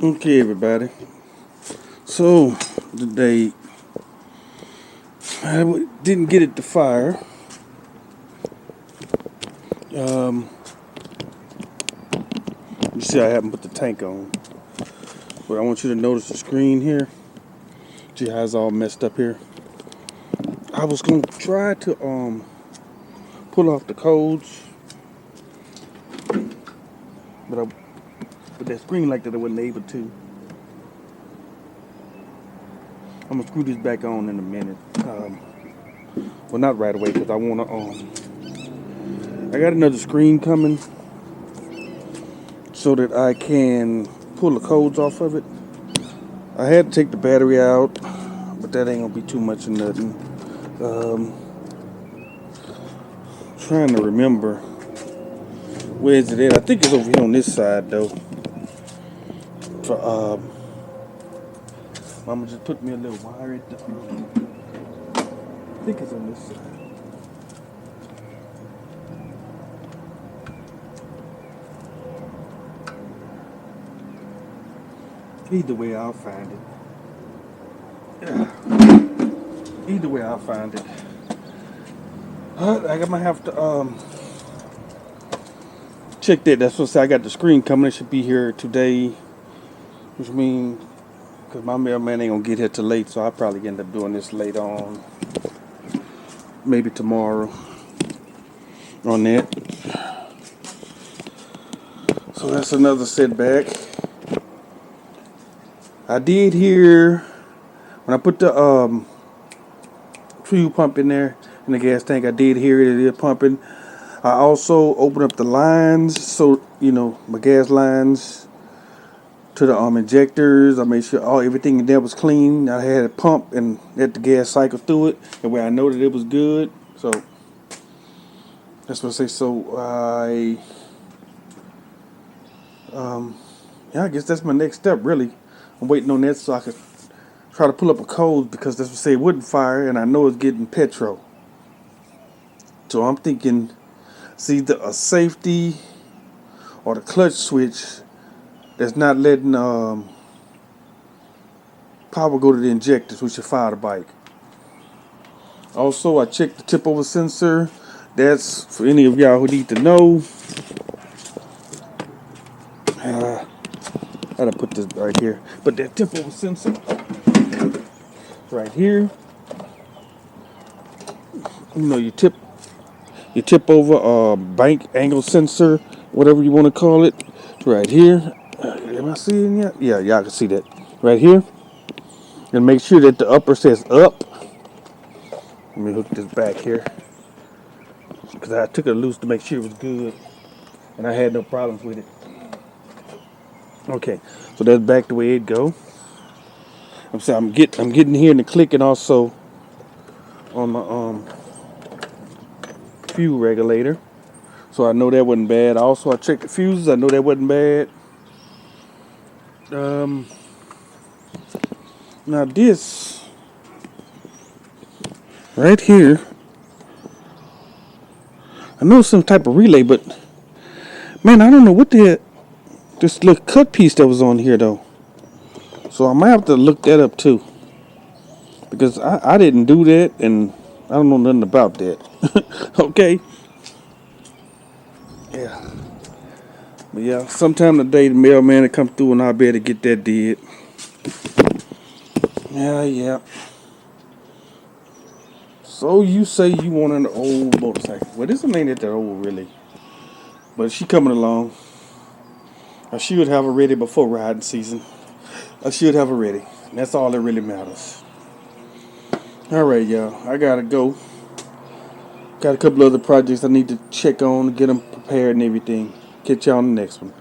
Okay, everybody. So today didn't get it to fire. Um, you see, I haven't put the tank on, but I want you to notice the screen here. See how it's all messed up here. I was gonna try to pull off the codes, but with that screen like that, I wasn't able to. I'm gonna screw this back on in a minute. Well, not right away because I wanna I got another screen coming so that I can pull the codes off of it. I had to take the battery out, but that ain't gonna be too much of nothing. Um, Trying to remember where is it at. I think it's over here on this side though. For Mama just put me a little wire at the. I think it's on this side. Either way, I'll find it. Yeah. Either way, I'll find it. I might have to check that. That's what I say. I got the screen coming. It should be here today, which means because my mailman ain't gonna get here till late, so I'll probably end up doing this late on, maybe tomorrow on that. So that's another setback. I did hear when I put the fuel pump in there in the gas tank. I did hear it is pumping. I also opened up the lines, so my gas lines to the injectors. I made sure everything in there was clean. I had a pump and let the gas cycle through it, and where I know that it was good. So that's what I say. So I guess that's my next step. Really, I'm waiting on that so I could try to pull up a code because that's what I say it wouldn't fire, and I know it's getting petrol. So I'm thinking it's either a safety or the clutch switch that's not letting power go to the injectors, which should fire the bike. Also, I checked the tip over sensor. That's for any of y'all who need to know. How to put this right here? But that tip over sensor right here. You tip over bank angle sensor, whatever you want to call it, right here. Am I seeing yet? Yeah, y'all can see that right here. And make sure that the upper says up. Let me hook this back here because I took it loose to make sure it was good, and I had no problems with it. Okay, so that's back the way it go. I'm getting here and the clicking also on my fuel regulator, so I know that wasn't bad. Also, I checked the fuses. I know that wasn't bad. Now this right here, I know some type of relay, but man, I don't know what the heck. This little cut piece that was on here though. So I might have to look that up too. Because I didn't do that and I don't know nothing about that. Okay. Yeah. But yeah, sometime today the mailman will come through and I'll be able to get that did. Yeah. So you say you want an old motorcycle. Well, this one ain't that old really. But she coming along. I should have her ready before riding season. I should have her ready. That's all that really matters. Alright, y'all. I gotta go. Got a couple other projects I need to check on, get them prepared and everything. Catch y'all on the next one.